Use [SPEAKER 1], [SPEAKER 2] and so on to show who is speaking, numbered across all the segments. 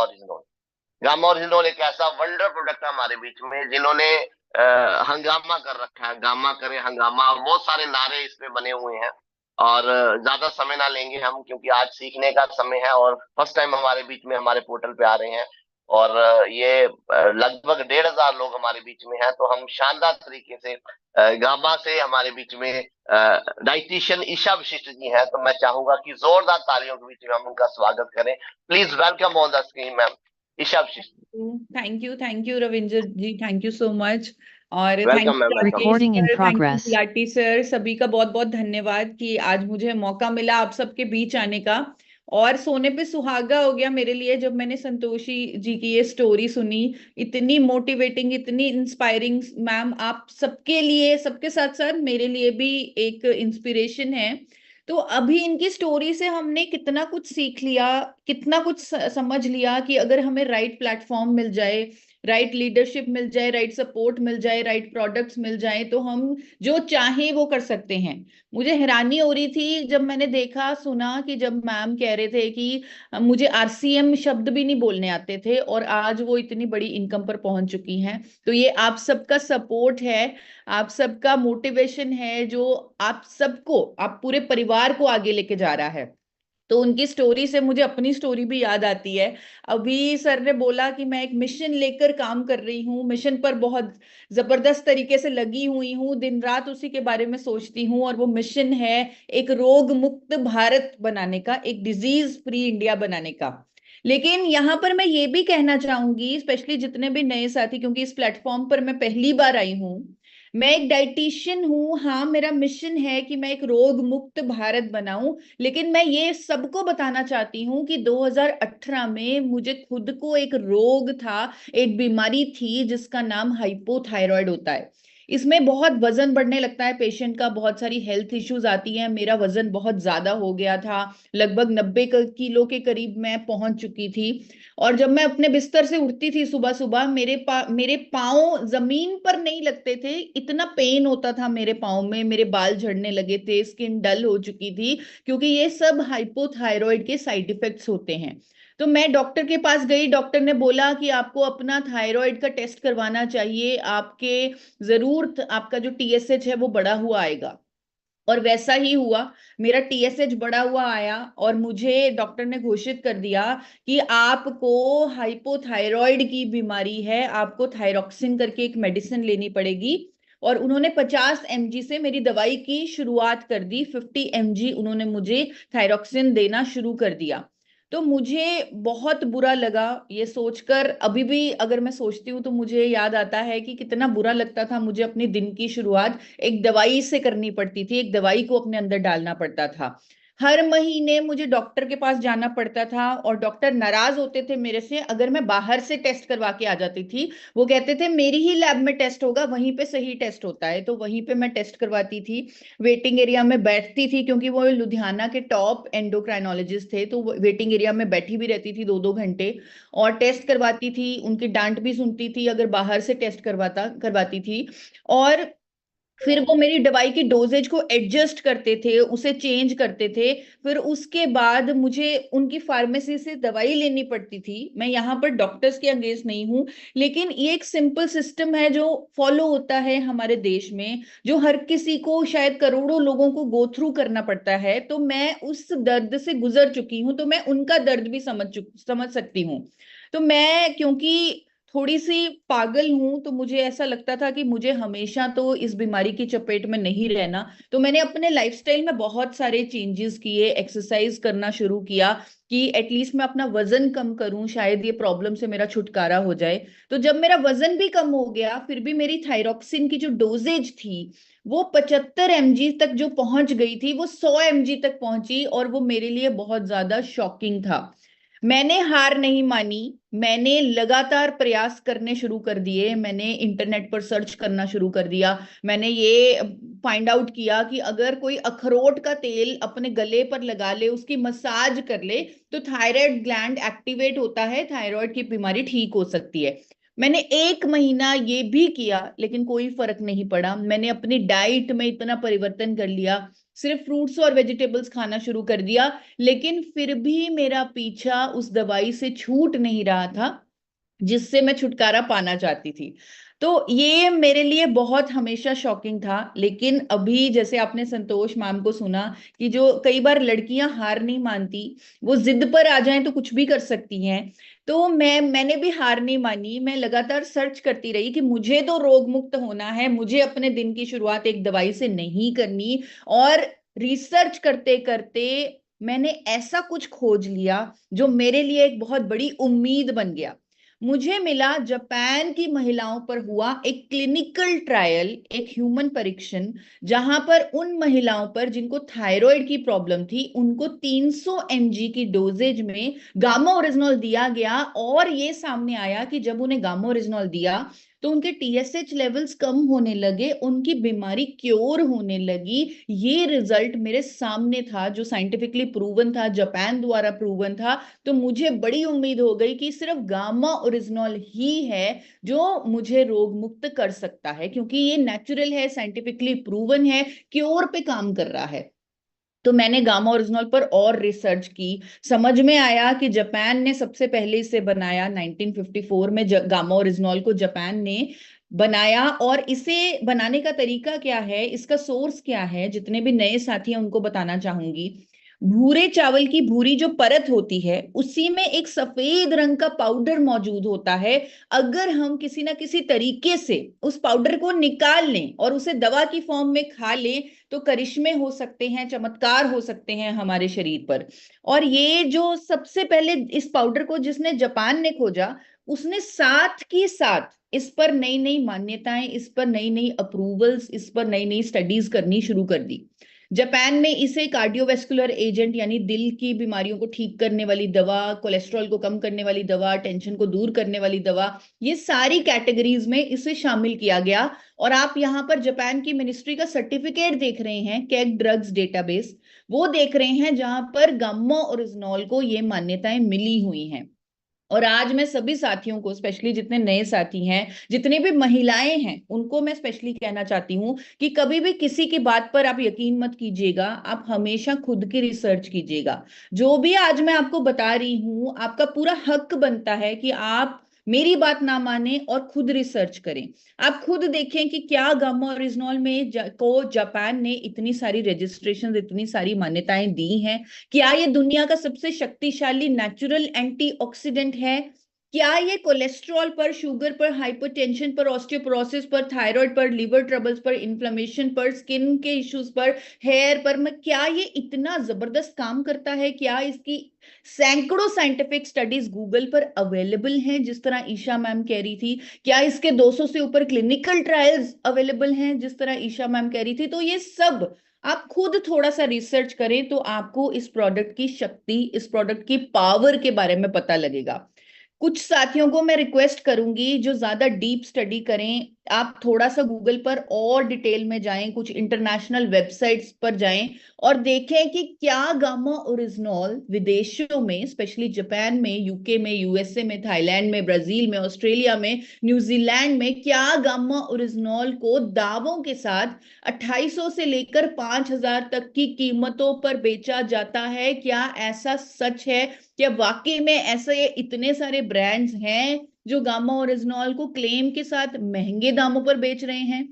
[SPEAKER 1] ओरिजिनोल। Gamma ओरिजिनोल एक ऐसा wonder product है हमारे बीच में, जिन्होंने हंगामा कर रखा है। गामा करे हंगामा, और बहुत सारे नारे इसमें बने हुए हैं। और ज्यादा समय ना लेंगे हम, क्योंकि आज सीखने का समय है और फर्स्ट टाइम हमारे बीच में हमारे पोर्टल पे आ रहे हैं। और ये लगभग 1,500 लोग हमारे बीच में हैं। तो हम शानदार तरीके से गामा से हमारे बीच में डाइटिशियन ईशा वशिष्ठ जी हैं। तो मैं चाहूंगा कि जोरदार तालियों के बीच में हम उनका स्वागत करें। Please welcome on the screen ma'am Isha Vashisht.
[SPEAKER 2] Thank you Ravinder ji, thank you so much. और thank
[SPEAKER 1] welcome ma'am,
[SPEAKER 2] you
[SPEAKER 1] welcome.
[SPEAKER 2] Rakesh sir, thank you Gulati sir, सभी का बहुत बहुत धन्यवाद कि आज मुझे मौका मिला आप सबके बीच आने का। और सोने पे सुहागा हो गया मेरे लिए जब मैंने संतोषी जी की ये स्टोरी सुनी। इतनी मोटिवेटिंग, इतनी इंस्पायरिंग। मैम आप सबके लिए, सबके साथ साथ मेरे लिए भी एक इंस्पिरेशन है। तो अभी इनकी स्टोरी से हमने कितना कुछ सीख लिया, कितना कुछ समझ लिया कि अगर हमें राइट प्लेटफॉर्म मिल जाए, राइट लीडरशिप मिल जाए, राइट सपोर्ट मिल जाए, राइट प्रोडक्ट्स मिल जाए, तो हम जो चाहें वो कर सकते हैं। मुझे हैरानी हो रही थी जब मैंने देखा सुना कि जब मैम कह रहे थे कि मुझे आरसीएम शब्द भी नहीं बोलने आते थे, और आज वो इतनी बड़ी इनकम पर पहुंच चुकी हैं। तो ये आप सबका सपोर्ट है, आप सबका मोटिवेशन है, जो आप सबको, आप पूरे परिवार को आगे लेके जा रहा है। तो उनकी स्टोरी से मुझे अपनी स्टोरी भी याद आती है। अभी सर ने बोला कि मैं एक मिशन लेकर काम कर रही हूँ, मिशन पर बहुत जबरदस्त तरीके से लगी हुई हूँ, दिन रात उसी के बारे में सोचती हूँ। और वो मिशन है एक रोग मुक्त भारत बनाने का, एक डिजीज फ्री इंडिया बनाने का। लेकिन यहाँ पर मैं ये भी कहना चाहूंगी, स्पेशली जितने भी नए साथी, क्योंकि इस प्लेटफॉर्म पर मैं पहली बार आई हूँ। मैं एक डाइटिशियन हूँ, हाँ, मेरा मिशन है कि मैं एक रोग मुक्त भारत बनाऊं। लेकिन मैं ये सबको बताना चाहती हूँ कि 2018 में मुझे खुद को एक रोग था, एक बीमारी थी जिसका नाम हाइपोथायरॉयड होता है। इसमें बहुत वजन बढ़ने लगता है पेशेंट का, बहुत सारी हेल्थ इश्यूज आती हैं। मेरा वजन बहुत ज्यादा हो गया था, लगभग 90 किलो के करीब मैं पहुंच चुकी थी। और जब मैं अपने बिस्तर से उठती थी सुबह सुबह, मेरे पाँव जमीन पर नहीं लगते थे, इतना पेन होता था मेरे पाँव में, मेरे बाल झड़ने लगे थे, स्किन डल हो चुकी थी। क्योंकि ये सब हाइपोथायरॉइड के साइड इफेक्ट्स होते हैं। तो मैं डॉक्टर के पास गई, डॉक्टर ने बोला कि आपको अपना थायराइड का टेस्ट करवाना चाहिए, आपके जरूर आपका जो टीएसएच है वो बढ़ा हुआ आएगा। और वैसा ही हुआ, मेरा टीएसएच बढ़ा हुआ आया, और मुझे डॉक्टर ने घोषित कर दिया कि आपको हाइपोथायरॉइड की बीमारी है, आपको थायरॉक्सिन करके एक मेडिसिन लेनी पड़ेगी। और उन्होंने 50 mg से मेरी दवाई की शुरुआत कर दी, 50 mg उन्होंने मुझे थायरॉक्सिन देना शुरू कर दिया। तो मुझे बहुत बुरा लगा ये सोचकर। अभी भी अगर मैं सोचती हूँ तो मुझे याद आता है कि कितना बुरा लगता था मुझे अपने दिन की शुरुआत एक दवाई से करनी पड़ती थी, एक दवाई को अपने अंदर डालना पड़ता था। हर महीने मुझे डॉक्टर के पास जाना पड़ता था, और डॉक्टर नाराज होते थे मेरे से अगर मैं बाहर से टेस्ट करवा के आ जाती थी। वो कहते थे मेरी ही लैब में टेस्ट होगा, वहीं पे सही टेस्ट होता है। तो वहीं पे मैं टेस्ट करवाती थी, वेटिंग एरिया में बैठती थी, क्योंकि वो लुधियाना के टॉप एंडोक्राइनोलॉजिस्ट थे। तो वेटिंग एरिया में बैठी भी रहती थी 2-2 घंटे, और टेस्ट करवाती थी, उनकी डांट भी सुनती थी अगर बाहर से टेस्ट करवाती थी। और फिर वो मेरी दवाई की डोजेज को एडजस्ट करते थे, उसे चेंज करते थे। फिर उसके बाद मुझे उनकी फार्मेसी से दवाई लेनी पड़ती थी। मैं यहाँ पर डॉक्टर्स के अगेंस्ट नहीं हूँ, लेकिन ये एक सिंपल सिस्टम है जो फॉलो होता है हमारे देश में, जो हर किसी को, शायद करोड़ों लोगों को गो थ्रू करना पड़ता है। तो मैं उस दर्द से गुजर चुकी हूँ, तो मैं उनका दर्द भी समझ सकती हूँ। तो मैं, क्योंकि थोड़ी सी पागल हूं, तो मुझे ऐसा लगता था कि मुझे हमेशा तो इस बीमारी की चपेट में नहीं रहना। तो मैंने अपने लाइफस्टाइल में बहुत सारे चेंजेस किए, एक्सरसाइज करना शुरू किया कि एटलीस्ट मैं अपना वजन कम करूं, शायद ये प्रॉब्लम से मेरा छुटकारा हो जाए। तो जब मेरा वजन भी कम हो गया, फिर भी मेरी थायरॉक्सिन की जो डोजेज थी वो 75 mg तक जो पहुंच गई थी, वो 100 mg तक पहुंची, और वो मेरे लिए बहुत ज्यादा शॉकिंग था। मैंने हार नहीं मानी, मैंने लगातार प्रयास करने शुरू कर दिए, मैंने इंटरनेट पर सर्च करना शुरू कर दिया। मैंने ये फाइंड आउट किया कि अगर कोई अखरोट का तेल अपने गले पर लगा ले, उसकी मसाज कर ले, तो थायराइड ग्लैंड एक्टिवेट होता है, थायराइड की बीमारी ठीक हो सकती है। मैंने 1 महीना ये भी किया, लेकिन कोई फर्क नहीं पड़ा। मैंने अपनी डाइट में इतना परिवर्तन कर लिया, सिर्फ फ्रूट्स और वेजिटेबल्स खाना शुरू कर दिया, लेकिन फिर भी मेरा पीछा उस दवाई से छूट नहीं रहा था जिससे मैं छुटकारा पाना चाहती थी। तो ये मेरे लिए बहुत हमेशा शॉकिंग था। लेकिन अभी जैसे आपने संतोष मैम को सुना कि जो कई बार लड़कियां हार नहीं मानती, वो जिद पर आ जाएं तो कुछ भी कर सकती हैं, तो मैंने भी हार नहीं मानी। मैं लगातार सर्च करती रही कि मुझे तो रोग मुक्त होना है, मुझे अपने दिन की शुरुआत एक दवाई से नहीं करनी। और रिसर्च करते करते मैंने ऐसा कुछ खोज लिया जो मेरे लिए एक बहुत बड़ी उम्मीद बन गया। मुझे मिला जापान की महिलाओं पर हुआ एक क्लिनिकल ट्रायल, एक ह्यूमन परीक्षण, जहां पर उन महिलाओं पर जिनको थायराइड की प्रॉब्लम थी उनको 300 mg की डोजेज में गामा ओरिजिनॉल दिया गया। और ये सामने आया कि जब उन्हें गामा ओरिजिनॉल दिया तो उनके टीएसएच लेवल्स कम होने लगे, उनकी बीमारी क्योर होने लगी। ये रिजल्ट मेरे सामने था, जो साइंटिफिकली प्रूवन था, जापान द्वारा प्रूवन था। तो मुझे बड़ी उम्मीद हो गई कि सिर्फ गामा ओरिजिनॉल ही है जो मुझे रोग मुक्त कर सकता है, क्योंकि ये नेचुरल है, साइंटिफिकली प्रूवन है, क्योर पे काम कर रहा है। तो मैंने गामा ओरिजिनॉल पर और रिसर्च की। समझ में आया कि जापान ने सबसे पहले इसे बनाया 1954 में। गामा ओरिजिनॉल को जापान ने बनाया। और इसे बनाने का तरीका क्या है, इसका सोर्स क्या है, जितने भी नए साथी हैं उनको बताना चाहूंगी। भूरे चावल की भूरी जो परत होती है उसी में एक सफेद रंग का पाउडर मौजूद होता है। अगर हम किसी ना किसी तरीके से उस पाउडर को निकाल लें और उसे दवा की फॉर्म में खा लें तो करिश्मे हो सकते हैं, चमत्कार हो सकते हैं हमारे शरीर पर। और ये जो सबसे पहले इस पाउडर को जिसने जापान ने खोजा, उसने साथ की साथ इस पर नई नई मान्यताएं, इस पर नई नई अप्रूवल्स, इस पर नई नई स्टडीज करनी शुरू कर दी। जापान में इसे कार्डियोवेस्कुलर एजेंट यानी दिल की बीमारियों को ठीक करने वाली दवा, कोलेस्ट्रॉल को कम करने वाली दवा, टेंशन को दूर करने वाली दवा, ये सारी कैटेगरीज में इसे शामिल किया गया। और आप यहाँ पर जापान की मिनिस्ट्री का सर्टिफिकेट देख रहे हैं, केग ड्रग्स डेटाबेस, वो देख रहे हैं जहां पर गामा ओरिजिनॉल को ये मान्यताएं मिली हुई हैं। और आज मैं सभी साथियों को, स्पेशली जितने नए साथी हैं, जितने भी महिलाएं हैं, उनको मैं स्पेशली कहना चाहती हूं कि कभी भी किसी की बात पर आप यकीन मत कीजिएगा, आप हमेशा खुद की रिसर्च कीजिएगा। जो भी आज मैं आपको बता रही हूं, आपका पूरा हक बनता है कि आप मेरी बात ना माने और खुद रिसर्च करें। आप खुद देखें कि क्या गामा ओरिजिनॉल में जापान ने इतनी सारी रजिस्ट्रेशन, इतनी सारी मान्यताएं दी हैं। क्या ये दुनिया का सबसे शक्तिशाली नेचुरल एंटीऑक्सीडेंट है? क्या ये कोलेस्ट्रॉल पर, शुगर पर, हाइपरटेंशन पर, ऑस्टियोपोरोसिस पर, थायराइड पर, लिवर ट्रबल्स पर, इन्फ्लेमेशन पर, स्किन के इश्यूज पर, हेयर पर, मैं क्या ये इतना जबरदस्त काम करता है? क्या इसकी सैकड़ों साइंटिफिक स्टडीज गूगल पर अवेलेबल हैं जिस तरह ईशा मैम कह रही थी? क्या इसके 200 से ऊपर क्लिनिकल ट्रायल्स अवेलेबल हैं जिस तरह ईशा मैम कह रही थी? तो ये सब आप खुद थोड़ा सा रिसर्च करें तो आपको इस प्रोडक्ट की शक्ति, इस प्रोडक्ट की पावर के बारे में पता लगेगा। कुछ साथियों को मैं रिक्वेस्ट करूंगी जो ज्यादा डीप स्टडी करें, आप थोड़ा सा गूगल पर और डिटेल में जाएं, कुछ इंटरनेशनल वेबसाइट्स पर जाएं और देखें कि क्या गामा ओरिजिनॉल विदेशों में, स्पेशली जापान में, यूके में, यूएसए में, थाईलैंड में, ब्राजील में, ऑस्ट्रेलिया में, न्यूजीलैंड में, क्या गामा ओरिजिनॉल को दावों के साथ 2800 से लेकर 5000 तक की कीमतों पर बेचा जाता है? क्या ऐसा सच है? क्या वाकई में ऐसे इतने सारे ब्रांड्स हैं जो गामा ओरिजिनॉल को क्लेम के साथ महंगे दामों पर बेच रहे हैं?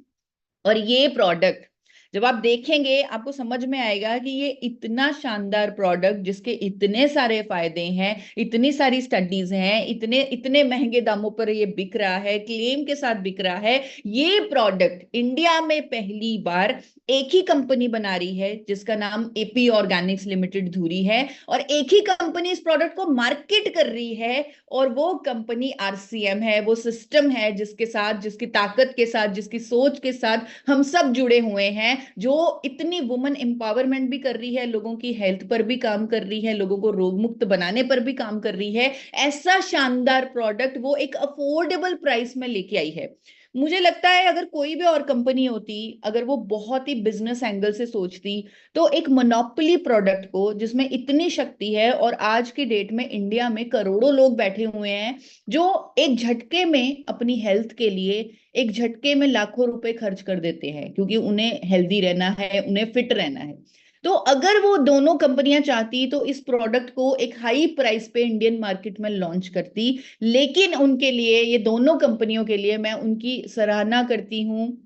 [SPEAKER 2] और ये प्रोडक्ट जब आप देखेंगे आपको समझ में आएगा कि ये इतना शानदार प्रोडक्ट जिसके इतने सारे फायदे हैं, इतनी सारी स्टडीज हैं, इतने इतने महंगे दामों पर ये बिक रहा है, क्लेम के साथ बिक रहा है। ये प्रोडक्ट इंडिया में पहली बार एक ही कंपनी बना रही है जिसका नाम एपी ऑर्गेनिक्स लिमिटेड धुरी है, और एक ही कंपनी इस प्रोडक्ट को मार्केट कर रही है, और वो कंपनी आरसीएम है। वो सिस्टम है जिसके साथ, जिसकी ताकत के साथ, जिसकी सोच के साथ हम सब जुड़े हुए हैं, जो इतनी वुमेन एम्पावरमेंट भी कर रही है, लोगों की हेल्थ पर भी काम कर रही है, लोगों को रोग मुक्त बनाने पर भी काम कर रही है। ऐसा शानदार प्रोडक्ट वो एक अफोर्डेबल प्राइस में लेके आई है। मुझे लगता है अगर कोई भी और कंपनी होती, अगर वो बहुत ही बिजनेस एंगल से सोचती, तो एक मोनोपोली प्रोडक्ट को जिसमें इतनी शक्ति है, और आज की डेट में इंडिया में करोड़ों लोग बैठे हुए हैं जो एक झटके में अपनी हेल्थ के लिए एक झटके में लाखों रुपए खर्च कर देते हैं, क्योंकि उन्हें हेल्दी रहना है, उन्हें फिट रहना है। तो अगर वो दोनों कंपनियां चाहती तो इस प्रोडक्ट को एक हाई प्राइस पे इंडियन मार्केट में लॉन्च करती। लेकिन उनके लिए, ये दोनों कंपनियों के लिए मैं उनकी सराहना करती हूँ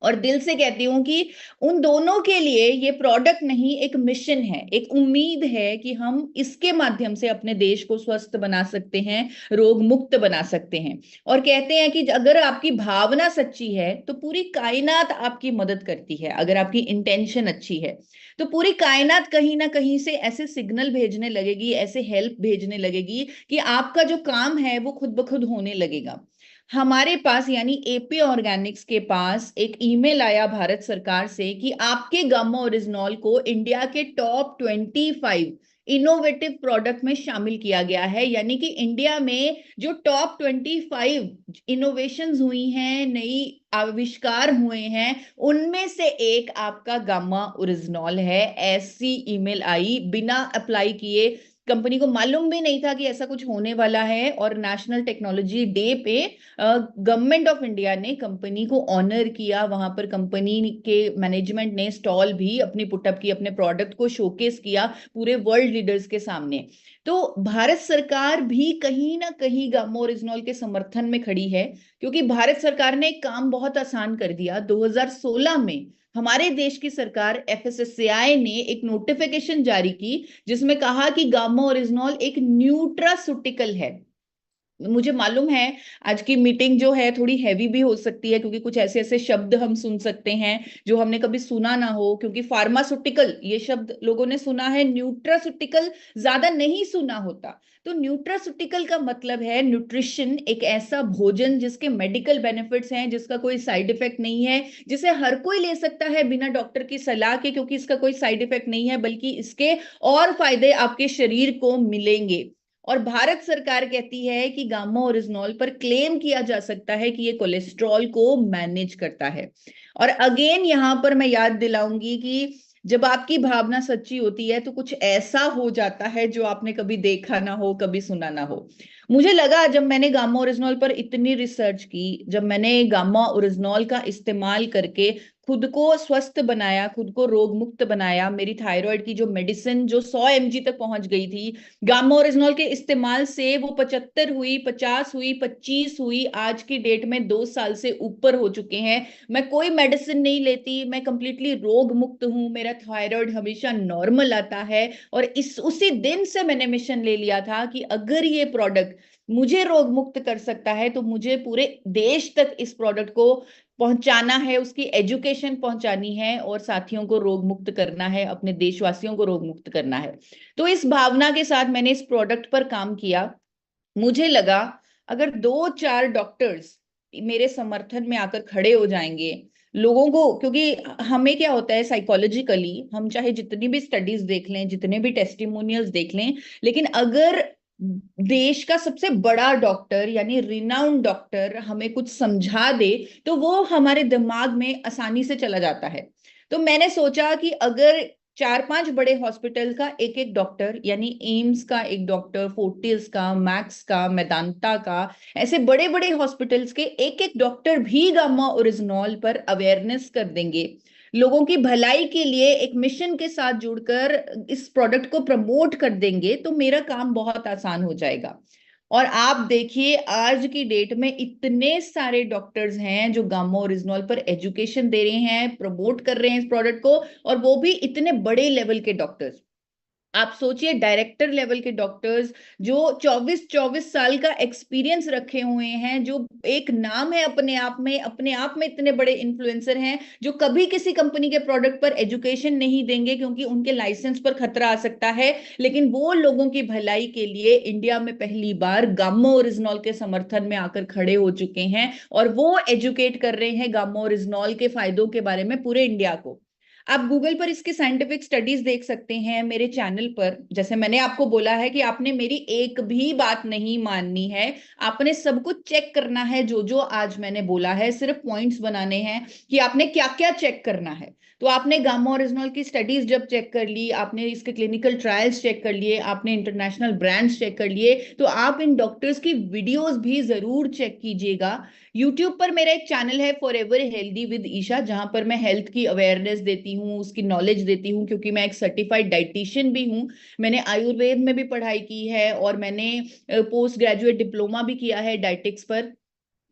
[SPEAKER 2] और दिल से कहती हूँ कि उन दोनों के लिए ये प्रोडक्ट नहीं, एक मिशन है, एक उम्मीद है कि हम इसके माध्यम से अपने देश को स्वस्थ बना सकते हैं, रोग मुक्त बना सकते हैं। और कहते हैं कि अगर आपकी भावना सच्ची है तो पूरी कायनात आपकी मदद करती है। अगर आपकी इंटेंशन अच्छी है तो पूरी कायनात कहीं ना कहीं से ऐसे सिग्नल भेजने लगेगी, ऐसे हेल्प भेजने लगेगी कि आपका जो काम है वो खुद ब खुद होने लगेगा। हमारे पास यानी एपी ऑर्गेनिक्स के पास एक ईमेल आया भारत सरकार से कि आपके गामा ओरिजिनॉल को इंडिया के टॉप 25 इनोवेटिव प्रोडक्ट में शामिल किया गया है। यानी कि इंडिया में जो टॉप 25 इनोवेशंस हुई हैं, नई आविष्कार हुए हैं, उनमें से एक आपका गामा ओरिजिनॉल है। ऐसी ईमेल आई बिना अप्लाई किए। कंपनी को मालूम भी नहीं था कि ऐसा कुछ होने वाला है, और नेशनल टेक्नोलॉजी डे पे गवर्नमेंट ऑफ इंडिया ने कंपनी को ऑनर किया। वहां पर कंपनी के मैनेजमेंट ने स्टॉल भी अपनी पुटअप की, अपने प्रोडक्ट को शोकेस किया पूरे वर्ल्ड लीडर्स के सामने। तो भारत सरकार भी कहीं ना कहीं गामा ओरिजिनॉल के समर्थन में खड़ी है, क्योंकि भारत सरकार ने एक काम बहुत आसान कर दिया। 2016 में हमारे देश की सरकार एफएसएसएआई ने एक नोटिफिकेशन जारी की जिसमें कहा कि गामा ओरिजिनॉल एक न्यूट्रास्यूटिकल है। मुझे मालूम है आज की मीटिंग जो है थोड़ी हैवी भी हो सकती है, क्योंकि कुछ ऐसे ऐसे शब्द हम सुन सकते हैं जो हमने कभी सुना ना हो, क्योंकि फार्मास्यूटिकल ये शब्द लोगों ने सुना है, न्यूट्रास्यूटिकल ज्यादा नहीं सुना होता। तो न्यूट्रास्यूटिकल का मतलब है न्यूट्रिशन, एक ऐसा भोजन जिसके मेडिकल बेनिफिट्स हैं, जिसका कोई साइड इफेक्ट नहीं है, जिसे हर कोई ले सकता है बिना डॉक्टर की सलाह के, क्योंकि इसका कोई साइड इफेक्ट नहीं है, बल्कि इसके और फायदे आपके शरीर को मिलेंगे। और भारत सरकार कहती है कि गामा ओरिजिनॉल पर क्लेम किया जा सकता है कि ये कोलेस्ट्रॉल को मैनेज करता है। और अगेन यहां पर मैं याद दिलाऊंगी कि जब आपकी भावना सच्ची होती है तो कुछ ऐसा हो जाता है जो आपने कभी देखा ना हो, कभी सुना ना हो। मुझे लगा जब मैंने गामा ओरिजिनॉल पर इतनी रिसर्च की, जब मैंने गामा ओरिजिनॉल का इस्तेमाल करके खुद को स्वस्थ बनाया, खुद को रोग मुक्त बनाया, मेरी थायराइड की जो मेडिसिन जो 100 mg तक पहुंच गई थी, गामा ओरिजिनॉल के इस्तेमाल से वो 75 हुई, 50 हुई, 25 हुई, आज की डेट में 2 साल से ऊपर हो चुके हैं। मैं कोई मेडिसिन नहीं लेती, मैं कंप्लीटली रोग मुक्त हूं, मेरा थायराइड हमेशा नॉर्मल आता है। और इस उसी दिन से मैंने मिशन ले लिया था कि अगर ये प्रोडक्ट मुझे रोग मुक्त कर सकता है तो मुझे पूरे देश तक इस प्रोडक्ट को पहुंचाना है, उसकी एजुकेशन पहुंचानी है, और साथियों को रोग मुक्त करना है, अपने देशवासियों को रोग मुक्त करना है। तो इस भावना के साथ मैंने इस प्रोडक्ट पर काम किया। मुझे लगा अगर 2-4 डॉक्टर्स मेरे समर्थन में आकर खड़े हो जाएंगे, लोगों को, क्योंकि हमें क्या होता है साइकोलॉजिकली, हम चाहे जितनी भी स्टडीज देख लें, जितने भी टेस्टिमोनियल्स देख लें, लेकिन अगर देश का सबसे बड़ा डॉक्टर यानी रिनाउंड डॉक्टर हमें कुछ समझा दे तो वो हमारे दिमाग में आसानी से चला जाता है। तो मैंने सोचा कि अगर 4-5 बड़े हॉस्पिटल का एक एक डॉक्टर, यानी एम्स का एक डॉक्टर, फोर्टिस का, मैक्स का, मेदांता का, ऐसे बड़े बड़े हॉस्पिटल्स के एक एक डॉक्टर भी गामा ओरिजिनॉल पर अवेयरनेस कर देंगे, लोगों की भलाई के लिए एक मिशन के साथ जुड़कर इस प्रोडक्ट को प्रमोट कर देंगे, तो मेरा काम बहुत आसान हो जाएगा। और आप देखिए आज की डेट में इतने सारे डॉक्टर्स हैं जो गामा ओरिजिनॉल पर एजुकेशन दे रहे हैं, प्रमोट कर रहे हैं इस प्रोडक्ट को, और वो भी इतने बड़े लेवल के डॉक्टर्स। आप सोचिए डायरेक्टर लेवल के डॉक्टर्स जो 24-24 साल का एक्सपीरियंस रखे हुए हैं, जो एक नाम है अपने आप में इतने बड़े इन्फ्लुएंसर हैं, जो कभी किसी कंपनी के प्रोडक्ट पर एजुकेशन नहीं देंगे क्योंकि उनके लाइसेंस पर खतरा आ सकता है, लेकिन वो लोगों की भलाई के लिए इंडिया में पहली बार गामा ओरिजिनॉल के समर्थन में आकर खड़े हो चुके हैं, और वो एजुकेट कर रहे हैं गामा ओरिजिनॉल के फायदों के बारे में पूरे इंडिया को। आप गूगल पर इसके साइंटिफिक स्टडीज देख सकते हैं। मेरे चैनल पर, जैसे मैंने आपको बोला है कि आपने मेरी एक भी बात नहीं माननी है, आपने सब कुछ चेक करना है। जो जो आज मैंने बोला है सिर्फ पॉइंट्स बनाने हैं कि आपने क्या क्या चेक करना है। तो आपने गामा ओरिजिनल की स्टडीज जब चेक कर ली, आपने इसके क्लिनिकल ट्रायल्स चेक कर लिए, आपने इंटरनेशनल ब्रांड्स चेक कर लिए, तो आप इन डॉक्टर्स की वीडियोस भी जरूर चेक कीजिएगा। यूट्यूब पर मेरा एक चैनल है forever healthy with Isha, जहां पर मैं हेल्थ की अवेयरनेस देती हूँ, उसकी नॉलेज देती हूँ, क्योंकि मैं एक सर्टिफाइड डाइटिशियन भी हूँ। मैंने आयुर्वेद में भी पढ़ाई की है और मैंने पोस्ट ग्रेजुएट डिप्लोमा भी किया है डाइटिक्स पर।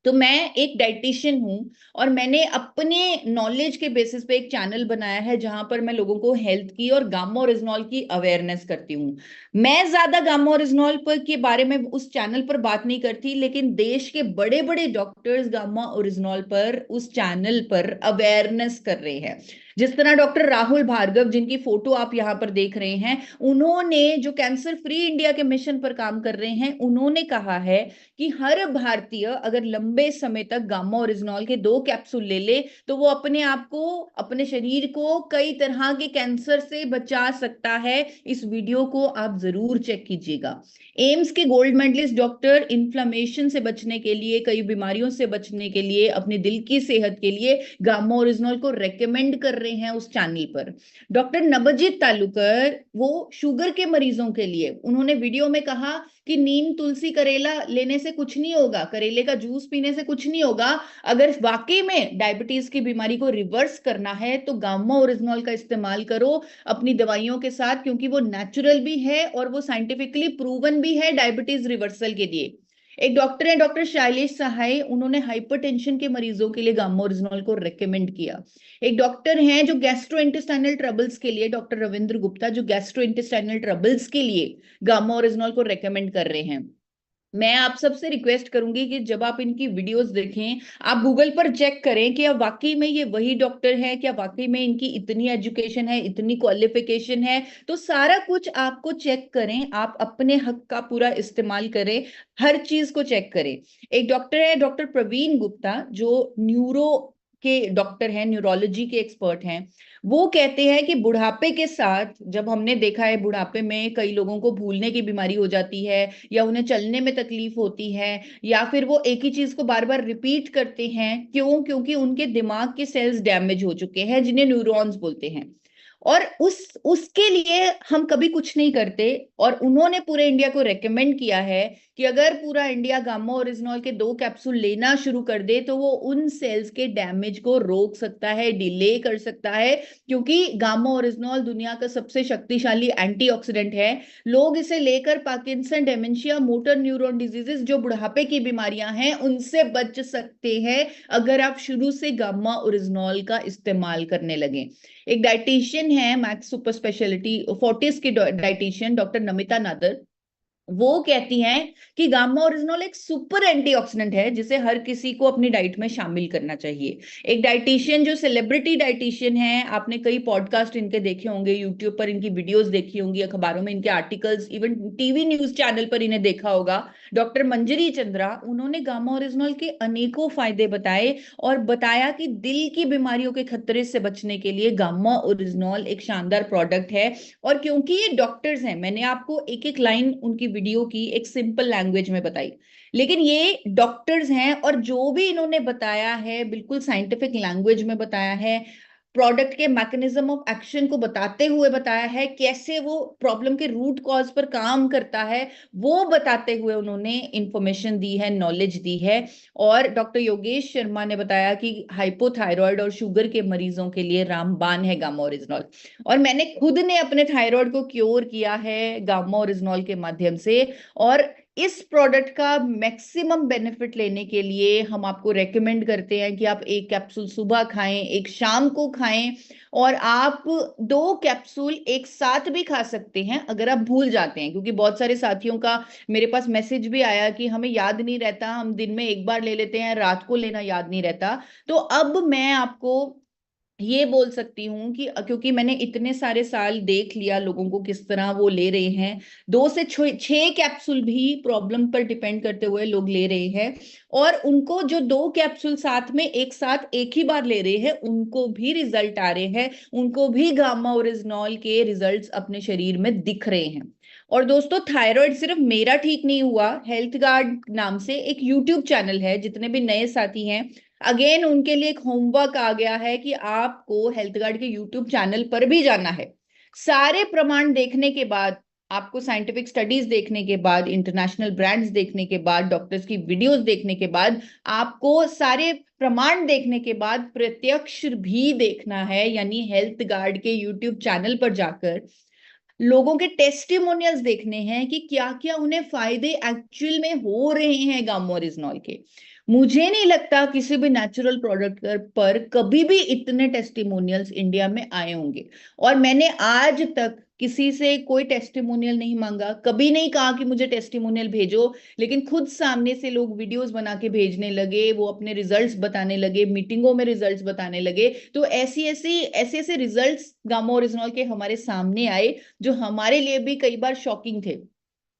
[SPEAKER 2] तो मैं एक डाइटिशियन हूं और मैंने अपने नॉलेज के बेसिस पे एक चैनल बनाया है जहां पर मैं लोगों को हेल्थ की और गामा ओरिजिनॉल की अवेयरनेस करती हूँ। मैं ज्यादा गामा ओरिजिनॉल पर के बारे में उस चैनल पर बात नहीं करती, लेकिन देश के बड़े बड़े डॉक्टर्स गामा ओरिजिनॉल पर उस चैनल पर अवेयरनेस कर रहे हैं। जिस तरह डॉक्टर राहुल भार्गव, जिनकी फोटो आप यहाँ पर देख रहे हैं, उन्होंने जो कैंसर फ्री इंडिया के मिशन पर काम कर रहे हैं, उन्होंने कहा है कि हर भारतीय अगर लंबे समय तक गामा ओरिजिनॉल के 2 कैप्सूल ले ले तो वो अपने आप को, अपने शरीर को कई तरह के कैंसर से बचा सकता है। इस वीडियो को आप जरूर चेक कीजिएगा। एम्स के गोल्ड मेडलिस्ट डॉक्टर इन्फ्लेमेशन से बचने के लिए, कई बीमारियों से बचने के लिए, अपने दिल की सेहत के लिए गामा ओरिजिनॉल को रेकमेंड कर रहे हैं उस चैनल पर। डॉक्टर नवजीत तालुकर, वो शुगर के मरीजों के लिए, उन्होंने वीडियो में कहा कि नीम तुलसी करेला लेने से कुछ नहीं होगा, करेले का जूस पीने से कुछ नहीं होगा। अगर वाकई में डायबिटीज की बीमारी को रिवर्स करना है तो गामा ओरिजिनॉल का इस्तेमाल करो अपनी दवाइयों के साथ, क्योंकि वो नेचुरल भी है और वो साइंटिफिकली प्रूवन भी है डायबिटीज रिवर्सल के लिए। एक डॉक्टर है डॉक्टर शैलेश सहाय, उन्होंने हाइपरटेंशन के मरीजों के लिए गामा ओरिजिनॉल को रेकमेंड किया। एक डॉक्टर हैं जो गैस्ट्रो इंटेस्टाइनल ट्रबल्स के लिए, डॉक्टर रविंद्र गुप्ता, जो गैस्ट्रो इंटेस्टाइनल ट्रबल्स के लिए गामा ओरिजिनॉल को रेकमेंड कर रहे हैं। मैं आप सबसे रिक्वेस्ट करूंगी कि जब आप इनकी वीडियोस देखें, आप गूगल पर चेक करें कि अब वाकई में ये वही डॉक्टर है, क्या वाकई में इनकी इतनी एजुकेशन है, इतनी क्वालिफिकेशन है। तो सारा कुछ आपको चेक करें, आप अपने हक का पूरा इस्तेमाल करें, हर चीज को चेक करें। एक डॉक्टर है डॉक्टर प्रवीण गुप्ता, जो न्यूरो के डॉक्टर हैं, न्यूरोलॉजी के एक्सपर्ट हैं। वो कहते हैं कि बुढ़ापे के साथ, जब हमने देखा है बुढ़ापे में कई लोगों को भूलने की बीमारी हो जाती है, या उन्हें चलने में तकलीफ होती है, या फिर वो एक ही चीज को बार बार रिपीट करते हैं, क्यों? क्योंकि उनके दिमाग के सेल्स डैमेज हो चुके हैं, जिन्हें न्यूरॉन्स बोलते हैं। और उसके लिए हम कभी कुछ नहीं करते। और उन्होंने पूरे इंडिया को रेकमेंड किया है कि अगर पूरा इंडिया गामा ओरिजिनॉल के 2 कैप्सूल लेना शुरू कर दे तो वो उन सेल्स के डैमेज को रोक सकता है, डिले कर सकता है, क्योंकि गामा ओरिजिनॉल दुनिया का सबसे शक्तिशाली एंटीऑक्सीडेंट है। लोग इसे लेकर Parkinson, dementia, motor neuron diseases, जो बुढ़ापे की बीमारियां हैं, उनसे बच सकते हैं अगर आप शुरू से गामा ओरिजिनॉल का इस्तेमाल करने लगे। एक डाइटिशियन है मैक्स सुपर स्पेशलिटी फोर्टिस की डाइटिशियन डॉक्टर नमिता नादर, वो कहती हैं कि गामा ओरिजिनॉल एक सुपर एंटीऑक्सीडेंट है जिसे हर किसी को अपनी डाइट में शामिल करना चाहिए। एक डाइटिशियन जो सेलिब्रिटी डाइटिशियन है, आपने कई पॉडकास्ट इनके देखे होंगे, यूट्यूब पर इनकी वीडियोस देखी होंगी, अखबारों में इनके articles, even TV news channel पर इन्हें देखा होगा, डॉक्टर मंजरी चंद्रा, उन्होंने गामा ओरिजिनॉल के अनेकों फायदे बताए और बताया कि दिल की बीमारियों के खतरे से बचने के लिए गामा ओरिजिनॉल एक शानदार प्रोडक्ट है। और क्योंकि ये डॉक्टर्स हैं, मैंने आपको एक एक लाइन उनकी वीडियो की एक सिंपल लैंग्वेज में बताई, लेकिन ये डॉक्टर्स हैं और जो भी इन्होंने बताया है बिल्कुल साइंटिफिक लैंग्वेज में बताया है, प्रोडक्ट के मैकेनिज्म ऑफ एक्शन को बताते हुए बताया है, कैसे वो प्रॉब्लम के रूट कॉज पर काम करता है वो बताते हुए उन्होंने इंफॉर्मेशन दी है, नॉलेज दी है। और डॉक्टर योगेश शर्मा ने बताया कि हाइपोथायराइड और शुगर के मरीजों के लिए रामबाण है गामा ओरिजिनॉल। और मैंने खुद ने अपने थायराइड को क्योर किया है गामा ओरिजिनॉल के माध्यम से। और इस प्रोडक्ट का मैक्सिमम बेनिफिट लेने के लिए हम आपको रेकमेंड करते हैं कि आप 1 कैप्सूल सुबह खाएं, 1 शाम को खाएं, और आप 2 कैप्सूल एक साथ भी खा सकते हैं अगर आप भूल जाते हैं, क्योंकि बहुत सारे साथियों का मेरे पास मैसेज भी आया कि हमें याद नहीं रहता, हम दिन में एक बार ले लेते हैं, रात को लेना याद नहीं रहता। तो अब मैं आपको ये बोल सकती हूँ कि क्योंकि मैंने इतने सारे साल देख लिया लोगों को किस तरह वो ले रहे हैं, 2 से 6 कैप्सूल भी प्रॉब्लम पर डिपेंड करते हुए लोग ले रहे हैं, और उनको जो 2 कैप्सूल साथ में एक साथ एक ही बार ले रहे हैं उनको भी रिजल्ट आ रहे हैं, उनको भी गामा ओरिजिनॉल के रिजल्ट्स अपने शरीर में दिख रहे हैं। और दोस्तों, थायराइड सिर्फ मेरा ठीक नहीं हुआ, हेल्थ गार्ड नाम से एक यूट्यूब चैनल है, जितने भी नए साथी हैं, अगेन उनके लिए एक होमवर्क आ गया है कि आपको हेल्थ गार्ड के यूट्यूब चैनल पर भी जाना है। सारे प्रमाण देखने के बाद, आपको साइंटिफिक स्टडीज देखने के बाद, इंटरनेशनल ब्रांड्स देखने के बाद, डॉक्टर्स की वीडियोस देखने के बाद, आपको सारे प्रमाण देखने के बाद प्रत्यक्ष भी देखना है, यानी हेल्थ गार्ड के यूट्यूब चैनल पर जाकर लोगों के टेस्टिमोनियल्स देखने हैं कि क्या क्या उन्हें फायदे एक्चुअल में हो रहे हैं गामा ओरिजिनॉल के। मुझे नहीं लगता किसी भी नेचुरल प्रोडक्ट पर कभी भी इतने टेस्टिमोनियल्स इंडिया में आए होंगे। और मैंने आज तक किसी से कोई टेस्टिमोनियल नहीं मांगा, कभी नहीं कहा कि मुझे टेस्टिमोनियल भेजो, लेकिन खुद सामने से लोग वीडियोस बना के भेजने लगे, वो अपने रिजल्ट्स बताने लगे, मीटिंगों में रिजल्ट्स बताने लगे। तो ऐसे ऐसे रिजल्ट्स गामा ओरिजिनॉल के हमारे सामने आए जो हमारे लिए भी कई बार शॉकिंग थे।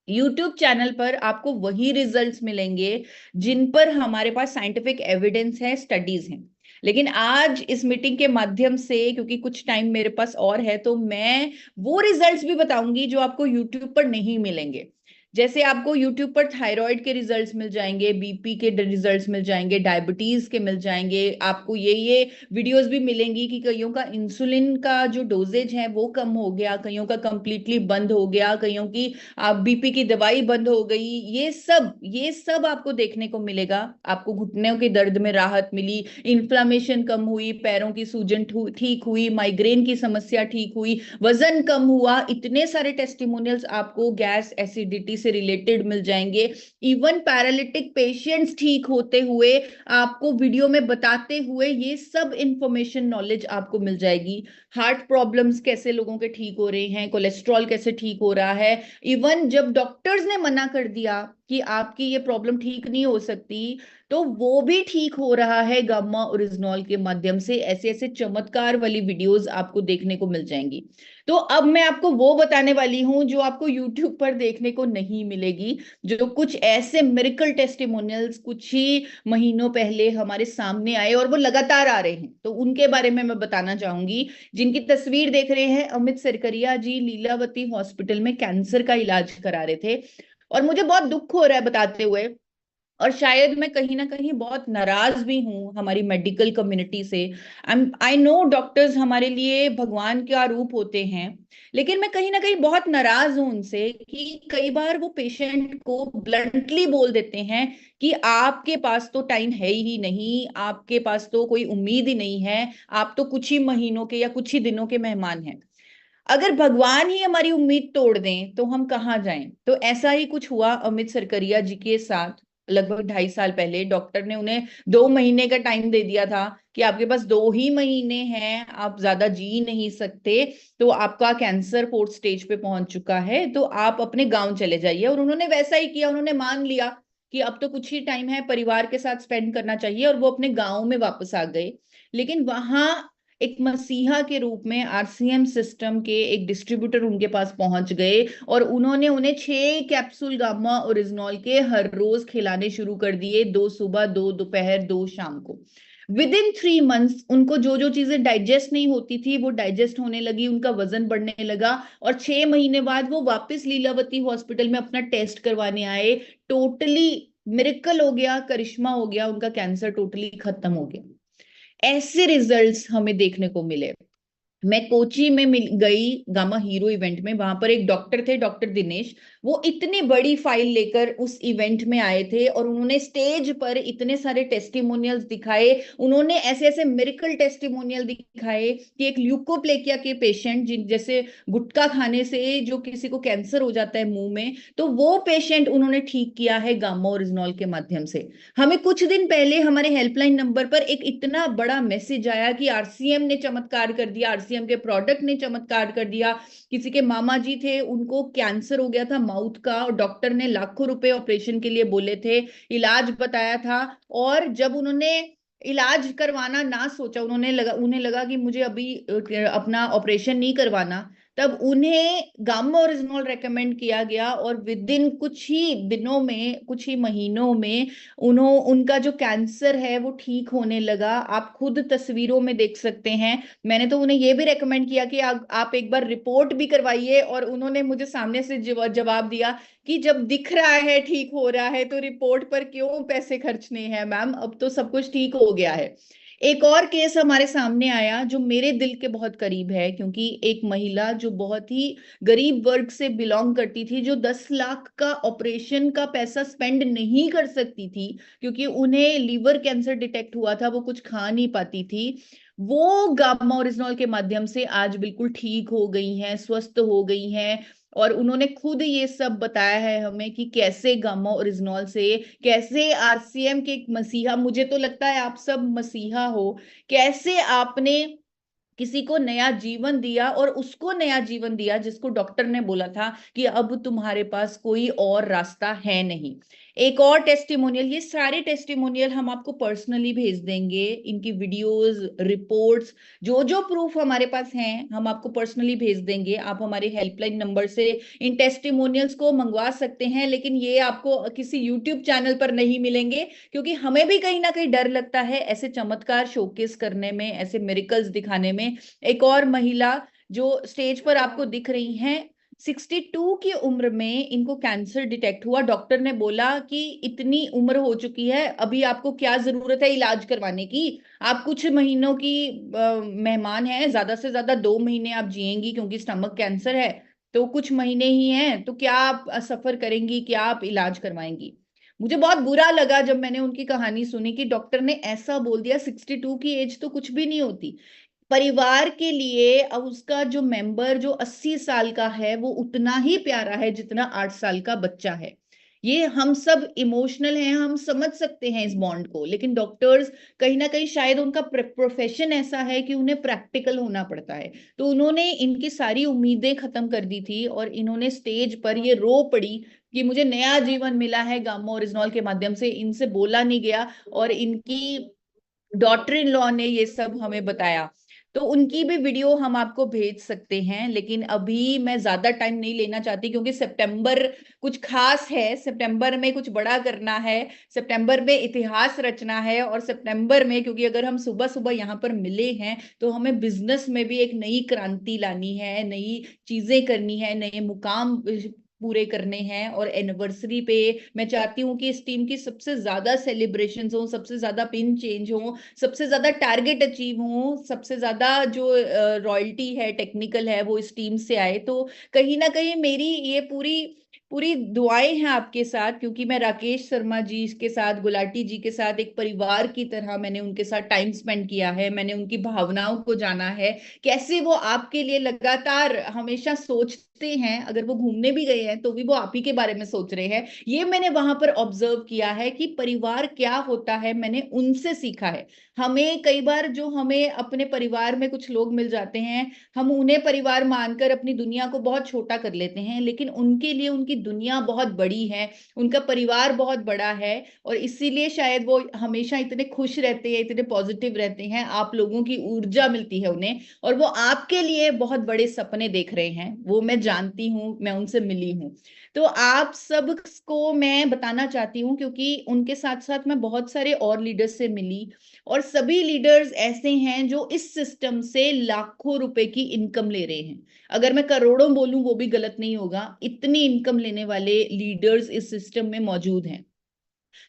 [SPEAKER 2] यूट्यूब चैनल पर आपको वही रिजल्ट्स मिलेंगे जिन पर हमारे पास साइंटिफिक एविडेंस है, स्टडीज हैं। लेकिन आज इस मीटिंग के माध्यम से, क्योंकि कुछ टाइम मेरे पास और है, तो मैं वो रिजल्ट्स भी बताऊंगी जो आपको यूट्यूब पर नहीं मिलेंगे। जैसे आपको यूट्यूब पर थायराइड के रिजल्ट्स मिल जाएंगे, बीपी के रिजल्ट्स मिल जाएंगे, डायबिटीज के मिल जाएंगे, आपको ये वीडियोस भी मिलेंगी कि कईयों का इंसुलिन का जो डोजेज है वो कम हो गया, कईयों का कंप्लीटली बंद हो गया, कईयों की बीपी की दवाई बंद हो गई। ये सब आपको देखने को मिलेगा। आपको घुटनों के दर्द में राहत मिली, इन्फ्लामेशन कम हुई, पैरों की सूजन ठीक हुई, माइग्रेन की समस्या ठीक हुई, वजन कम हुआ। इतने सारे टेस्टिमोनियल्स आपको गैस एसिडिटी से रिलेटेड मिल जाएंगे। इवन पैरालिटिक पेशेंट्स ठीक होते हुए आपको वीडियो में बताते हुए ये सब इंफॉर्मेशन नॉलेज आपको मिल जाएगी। हार्ट प्रॉब्लम्स कैसे लोगों के ठीक हो रहे हैं, कोलेस्ट्रॉल कैसे ठीक हो रहा है। इवन जब डॉक्टर्स ने मना कर दिया कि आपकी ये प्रॉब्लम ठीक नहीं हो सकती, तो वो भी ठीक हो रहा है गामा ओरिजिनॉल के माध्यम से। ऐसे ऐसे चमत्कार वाली वीडियोस आपको देखने को मिल जाएंगी। तो अब मैं आपको वो बताने वाली हूं जो आपको यूट्यूब पर देखने को नहीं मिलेगी, जो कुछ ऐसे मिरेकल टेस्टिमोनियल्स कुछ ही महीनों पहले हमारे सामने आए और वो लगातार आ रहे हैं, तो उनके बारे में मैं बताना चाहूंगी। जिनकी तस्वीर देख रहे हैं, अमित सरकरिया जी लीलावती हॉस्पिटल में कैंसर का इलाज करा रहे थे। और मुझे बहुत दुख हो रहा है बताते हुए, और शायद मैं कहीं ना कहीं बहुत नाराज भी हूं हमारी मेडिकल कम्युनिटी से। आई नो डॉक्टर्स हमारे लिए भगवान का रूप होते हैं, लेकिन मैं कहीं ना कहीं बहुत नाराज हूं उनसे कि कई बार वो पेशेंट को ब्लंटली बोल देते हैं कि आपके पास तो टाइम है ही नहीं, आपके पास तो कोई उम्मीद ही नहीं है, आप तो कुछ ही महीनों के या कुछ ही दिनों के मेहमान हैं। अगर भगवान ही हमारी उम्मीद तोड़ दें तो हम कहाँ जाएं। तो ऐसा ही कुछ हुआ अमित सरकरिया जी के साथ। लगभग 2.5 साल पहले डॉक्टर ने उन्हें 2 महीने का टाइम दे दिया था कि आपके पास 2 ही महीने हैं, आप ज्यादा जी नहीं सकते, तो आपका कैंसर 4th स्टेज पे पहुंच चुका है, तो आप अपने गांव चले जाइए। और उन्होंने वैसा ही किया, उन्होंने मान लिया कि अब तो कुछ ही टाइम है, परिवार के साथ स्पेंड करना चाहिए, और वो अपने गांव में वापस आ गए। लेकिन वहां एक मसीहा के रूप में आरसीएम सिस्टम के एक डिस्ट्रीब्यूटर उनके पास पहुंच गए, और उन्होंने उन्हें 6 कैप्सूल गामा ओरिजिनॉल के हर रोज खिलाने शुरू कर दिए, 2 सुबह, 2 दोपहर, 2 शाम को। Within 3 months उनको जो जो चीजें डाइजेस्ट नहीं होती थी वो डाइजेस्ट होने लगी, उनका वजन बढ़ने लगा, और 6 महीने बाद वो वापस लीलावती हॉस्पिटल में अपना टेस्ट करवाने आए। टोटली मिरेकल हो गया, करिश्मा हो गया, उनका कैंसर टोटली खत्म हो गया। ऐसे रिजल्ट्स हमें देखने को मिले। मैं कोची में मिल गई गामा हीरो इवेंट में, वहां पर एक डॉक्टर थे, डॉक्टर दिनेश। वो इतनी बड़ी फाइल लेकर उस इवेंट में आए थे, और उन्होंने स्टेज पर इतने सारे टेस्टिमोनियल्स दिखाए। उन्होंने ऐसे ऐसे मिरेकल टेस्टिमोनियल दिखाए कि एक ल्यूकोप्लेकिया के पेशेंट, जिन जैसे गुटखा खाने से जो किसी को कैंसर हो जाता है मुंह में, तो वो पेशेंट उन्होंने ठीक किया है गामा ओरिजिनॉल के माध्यम से। हमें कुछ दिन पहले हमारे हेल्पलाइन नंबर पर एक इतना बड़ा मैसेज आया कि आरसीएम ने चमत्कार कर दिया, आरसीएम के प्रोडक्ट ने चमत्कार कर दिया। किसी के मामा जी थे, उनको कैंसर हो गया था माउथ का, और डॉक्टर ने लाखों रुपए ऑपरेशन के लिए बोले थे, इलाज बताया था। और जब उन्होंने इलाज करवाना ना सोचा, उन्हें लगा कि मुझे अभी अपना ऑपरेशन नहीं करवाना, तब उन्हें गामा ओरिजिनॉल रेकमेंड किया गया और विद इन कुछ ही दिनों में, कुछ ही महीनों में उनका जो कैंसर है वो ठीक होने लगा। आप खुद तस्वीरों में देख सकते हैं। मैंने तो उन्हें ये भी रेकमेंड किया कि आप एक बार रिपोर्ट भी करवाइए, और उन्होंने मुझे सामने से जवाब दिया कि जब दिख रहा है ठीक हो रहा है तो रिपोर्ट पर क्यों पैसे खर्चने हैं मैम, अब तो सब कुछ ठीक हो गया है। एक और केस हमारे सामने आया जो मेरे दिल के बहुत करीब है, क्योंकि एक महिला जो बहुत ही गरीब वर्ग से बिलोंग करती थी, जो 10 लाख का ऑपरेशन का पैसा स्पेंड नहीं कर सकती थी, क्योंकि उन्हें लीवर कैंसर डिटेक्ट हुआ था, वो कुछ खा नहीं पाती थी, वो गामा ओरिजिनॉल के माध्यम से आज बिल्कुल ठीक हो गई हैं, स्वस्थ हो गई हैं। और उन्होंने खुद ये सब बताया है हमें कि कैसे गामा ओरिजिनॉल से, कैसे आरसीएम के एक मसीहा, मुझे तो लगता है आप सब मसीहा हो, कैसे आपने किसी को नया जीवन दिया, और उसको नया जीवन दिया जिसको डॉक्टर ने बोला था कि अब तुम्हारे पास कोई और रास्ता है नहीं। एक और टेस्टिमोनियल, ये सारे टेस्टिमोनियल हम आपको पर्सनली भेज देंगे, इनकी वीडियोस, रिपोर्ट्स, जो जो प्रूफ हमारे पास हैं हम आपको पर्सनली भेज देंगे। आप हमारे हेल्पलाइन नंबर से इन टेस्टिमोनियल्स को मंगवा सकते हैं, लेकिन ये आपको किसी यूट्यूब चैनल पर नहीं मिलेंगे, क्योंकि हमें भी कहीं ना कहीं डर लगता है ऐसे चमत्कार शोकेस करने में, ऐसे मिरेकल्स दिखाने में। एक और महिला जो स्टेज पर आपको दिख रही हैं, 62 की उम्र में इनको कैंसर डिटेक्ट हुआ। डॉक्टर ने बोला कि इतनी उम्र हो चुकी है, अभी आपको क्या जरूरत है इलाज करवाने की, आप कुछ महीनों की मेहमान हैं, ज्यादा से ज्यादा 2 महीने आप जिएंगी, क्योंकि स्टमक कैंसर है तो कुछ महीने ही हैं, तो क्या आप सफर करेंगी, क्या आप इलाज करवाएंगी। मुझे बहुत बुरा लगा जब मैंने उनकी कहानी सुनी कि डॉक्टर ने ऐसा बोल दिया। 62 की एज तो कुछ भी नहीं होती परिवार के लिए। अब उसका जो मेंबर जो 80 साल का है वो उतना ही प्यारा है जितना 8 साल का बच्चा है। ये हम सब इमोशनल हैं, हम समझ सकते हैं इस बॉन्ड को, लेकिन डॉक्टर्स कहीं ना कहीं शायद उनका प्रोफेशन ऐसा है कि उन्हें प्रैक्टिकल होना पड़ता है। तो उन्होंने इनकी सारी उम्मीदें खत्म कर दी थी और इन्होंने स्टेज पर ये रो पड़ी कि मुझे नया जीवन मिला है गामा ओरिजिनॉल के माध्यम से, इनसे बोला नहीं गया। और इनकी डॉटर इन लॉ ने ये सब हमें बताया, तो उनकी भी वीडियो हम आपको भेज सकते हैं। लेकिन अभी मैं ज्यादा टाइम नहीं लेना चाहती, क्योंकि सितंबर कुछ खास है, सितंबर में कुछ बड़ा करना है, सितंबर में इतिहास रचना है। और सितंबर में, क्योंकि अगर हम सुबह सुबह यहाँ पर मिले हैं तो हमें बिजनेस में भी एक नई क्रांति लानी है, नई चीजें करनी है, नए मुकाम पूरे करने हैं। और एनिवर्सरी पे मैं चाहती हूँ कि इस टीम की सबसे ज्यादा सेलिब्रेशंस हो, सबसे ज्यादा पिन चेंज हो, सबसे ज्यादा टारगेट अचीव हो, सबसे ज्यादा जो रॉयल्टी है, टेक्निकल है, वो इस टीम से आए। तो कहीं ना कहीं मेरी ये पूरी पूरी दुआएं हैं आपके साथ, क्योंकि मैं राकेश शर्मा जी के साथ, गुलाटी जी के साथ एक परिवार की तरह मैंने उनके साथ टाइम स्पेंड किया है, मैंने उनकी भावनाओं को जाना है, कैसे वो आपके लिए लगातार हमेशा सोचते हैं, अगर वो घूमने भी गए हैं तो भी वो आप ही के बारे में सोच रहे हैं। ये मैंने वहां पर ऑब्जर्व किया है कि परिवार क्या होता है, मैंने उनसे सीखा है। हमें कई बार जो हमें अपने परिवार में कुछ लोग मिल जाते हैं, हम उन्हें परिवार मानकर अपनी दुनिया को बहुत छोटा कर लेते हैं, लेकिन उनके लिए उनकी दुनिया बहुत बड़ी है, उनका परिवार बहुत बड़ा है। और इसीलिए शायद वो हमेशा इतने खुश रहते हैं, इतने पॉजिटिव रहते हैं, आप लोगों की ऊर्जा मिलती है उन्हें, और वो आपके लिए बहुत बड़े सपने देख रहे हैं, वो मैं जानती हूँ, मैं उनसे मिली हूँ। तो आप सब को मैं बताना चाहती हूँ, क्योंकि उनके साथ साथ मैं बहुत सारे और लीडर्स से मिली, और सभी लीडर्स ऐसे हैं जो इस सिस्टम से लाखों रुपए की इनकम ले रहे हैं। अगर मैं करोड़ों बोलूं वो भी गलत नहीं होगा, इतनी इनकम लेने वाले लीडर्स इस सिस्टम में मौजूद हैं।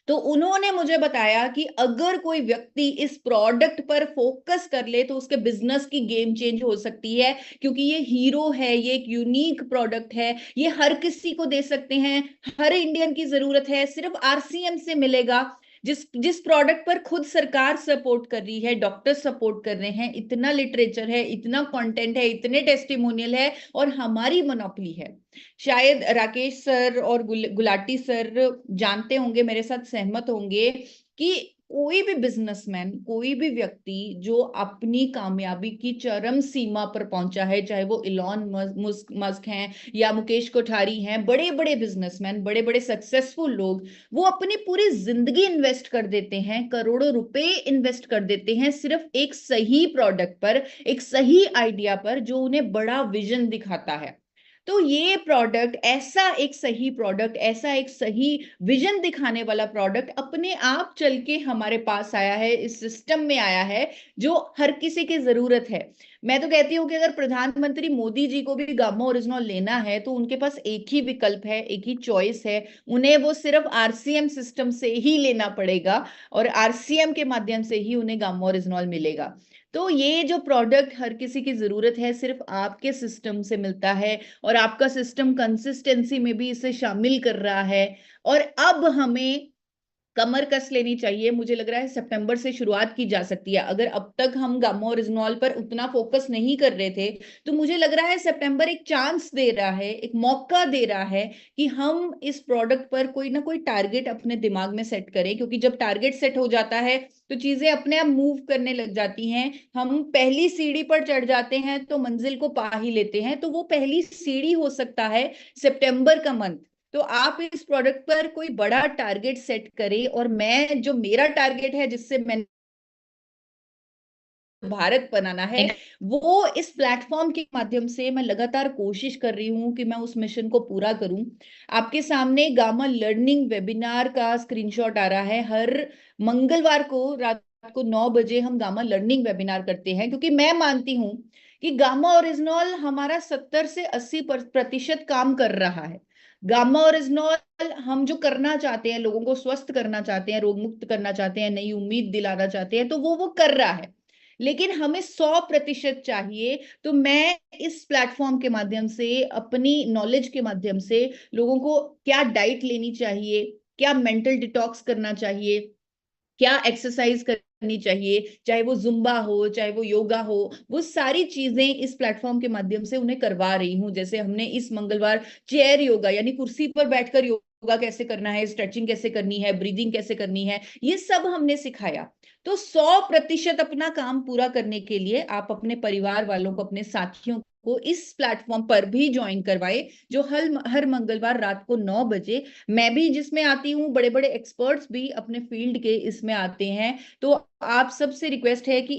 [SPEAKER 2] तो उन्होंने मुझे बताया कि अगर कोई व्यक्ति इस प्रोडक्ट पर फोकस कर ले तो उसके बिजनेस की गेम चेंज हो सकती है, क्योंकि ये हीरो है, ये एक यूनिक प्रोडक्ट है, ये हर किसी को दे सकते हैं, हर इंडियन की जरूरत है, सिर्फ आरसीएम से मिलेगा। जिस जिस प्रोडक्ट पर खुद सरकार सपोर्ट कर रही है, डॉक्टर सपोर्ट कर रहे हैं, इतना लिटरेचर है, इतना कंटेंट है, इतने टेस्टिमोनियल है, और हमारी मोनोपोली है। शायद राकेश सर और गुलाटी सर जानते होंगे, मेरे साथ सहमत होंगे कि कोई भी बिजनेसमैन, कोई भी व्यक्ति जो अपनी कामयाबी की चरम सीमा पर पहुंचा है, चाहे वो इलॉन मस्क हैं या मुकेश कोठारी हैं, बड़े बड़े बिजनेसमैन, बड़े बड़े सक्सेसफुल लोग, वो अपनी पूरी जिंदगी इन्वेस्ट कर देते हैं, करोड़ों रुपए इन्वेस्ट कर देते हैं सिर्फ एक सही प्रोडक्ट पर, एक सही आइडिया पर जो उन्हें बड़ा विजन दिखाता है। तो ये प्रोडक्ट, ऐसा एक सही प्रोडक्ट, ऐसा एक सही विजन दिखाने वाला प्रोडक्ट अपने आप चल के हमारे पास आया है, इस सिस्टम में आया है जो हर किसी की जरूरत है। मैं तो कहती हूँ कि अगर प्रधानमंत्री मोदी जी को भी गामा ओरिजिनल लेना है तो उनके पास एक ही विकल्प है, एक ही चॉइस है, उन्हें वो सिर्फ आरसीएम सिस्टम से ही लेना पड़ेगा और आरसीएम के माध्यम से ही उन्हें गामा ओरिजिनल मिलेगा। तो ये जो प्रोडक्ट हर किसी की जरूरत है सिर्फ आपके सिस्टम से मिलता है, और आपका सिस्टम कंसिस्टेंसी में भी इसे शामिल कर रहा है। और अब हमें कमर कस लेनी चाहिए। मुझे लग रहा है सितंबर से शुरुआत की जा सकती है। अगर अब तक हम गामा ओरिजिनल पर उतना फोकस नहीं कर रहे थे तो मुझे लग रहा है सितंबर एक चांस दे रहा है, एक मौका दे रहा है कि हम इस प्रोडक्ट पर कोई ना कोई टारगेट अपने दिमाग में सेट करें, क्योंकि जब टारगेट सेट हो जाता है तो चीजें अपने आप मूव करने लग जाती हैं। हम पहली सीढ़ी पर चढ़ जाते हैं तो मंजिल को पा ही लेते हैं। तो वो पहली सीढ़ी हो सकता है सितंबर का मंथ। तो आप इस प्रोडक्ट पर कोई बड़ा टारगेट सेट करें, और मैं, जो मेरा टारगेट है जिससे मैंने भारत बनाना है, वो इस प्लेटफॉर्म के माध्यम से मैं लगातार कोशिश कर रही हूं कि मैं उस मिशन को पूरा करूं। आपके सामने गामा लर्निंग वेबिनार का स्क्रीनशॉट आ रहा है। हर मंगलवार को रात को 9 बजे हम गामा लर्निंग वेबिनार करते हैं, क्योंकि मैं मानती हूं कि गामा ओरिजिनल हमारा 70 से 80% काम कर रहा है। गामा ओरिजिनल हम जो करना चाहते हैं, लोगों को स्वस्थ करना चाहते हैं, रोग मुक्त करना चाहते हैं, नई उम्मीद दिलाना चाहते हैं, तो वो कर रहा है। लेकिन हमें 100% चाहिए। तो मैं इस प्लेटफॉर्म के माध्यम से, अपनी नॉलेज के माध्यम से लोगों को क्या डाइट लेनी चाहिए, क्या मेंटल डिटॉक्स करना चाहिए, क्या एक्सरसाइज करनी चाहिए, चाहे वो जुम्बा हो, चाहे वो योगा हो, वो सारी चीजें इस प्लेटफॉर्म के माध्यम से उन्हें करवा रही हूँ। जैसे हमने इस मंगलवार चेयर योगा, यानी कुर्सी पर बैठकर योगा कैसे करना है, स्ट्रेचिंग कैसे करनी है, ब्रीदिंग कैसे करनी है, ये सब हमने सिखाया। तो 100% अपना काम पूरा करने के लिए आप अपने परिवार वालों को, अपने साथियों को इस प्लेटफॉर्म पर भी ज्वाइन करवाए, जो हर मंगलवार रात को 9 बजे मैं भी जिसमें आती हूँ, बड़े बड़े एक्सपर्ट्स भी अपने फील्ड के इसमें आते हैं। तो आप सबसे रिक्वेस्ट है कि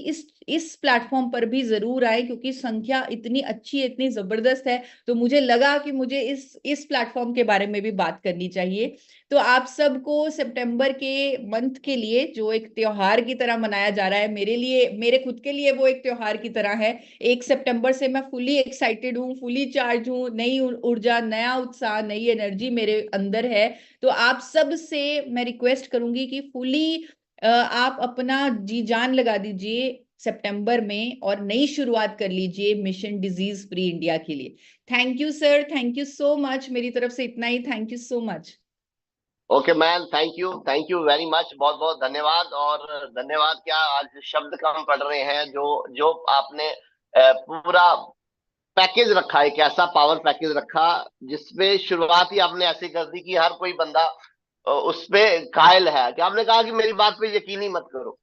[SPEAKER 2] इस प्लेटफॉर्म पर भी जरूर आए, क्योंकि संख्या इतनी अच्छी है, इतनी जबरदस्त है। तो मुझे लगा कि मुझे इस प्लेटफॉर्म के बारे में भी बात करनी चाहिए। तो आप सबको सितंबर के मंथ के लिए, जो एक त्योहार की तरह मनाया जा रहा है, मेरे लिए, मेरे खुद के लिए वो एक त्योहार की तरह है। 1 सितंबर से मैं फुली एक्साइटेड हूँ, फुली चार्ज हूँ, नई ऊर्जा, नया उत्साह, नई एनर्जी मेरे अंदर है। तो आप सब से मैं रिक्वेस्ट करूंगी कि फुली आप अपना जी जान लगा दीजिए सितंबर में, और नई शुरुआत कर लीजिए मिशन डिजीज फ्री इंडिया के लिए। Thank you sir, thank you so much. मेरी तरफ से इतना ही। Thank you so much.
[SPEAKER 1] Okay ma'am, thank you very much, बहुत बहुत धन्यवाद। और धन्यवाद क्या, आज शब्द कम पड़ रहे हैं। जो जो आपने पूरा पैकेज रखा है, एक ऐसा पावर पैकेज रखा जिसमें शुरुआत ही आपने ऐसी कर दी कि हर कोई बंदा उस पे कायल है, कि आपने कहा कि मेरी बात पे यकीन ही मत करो।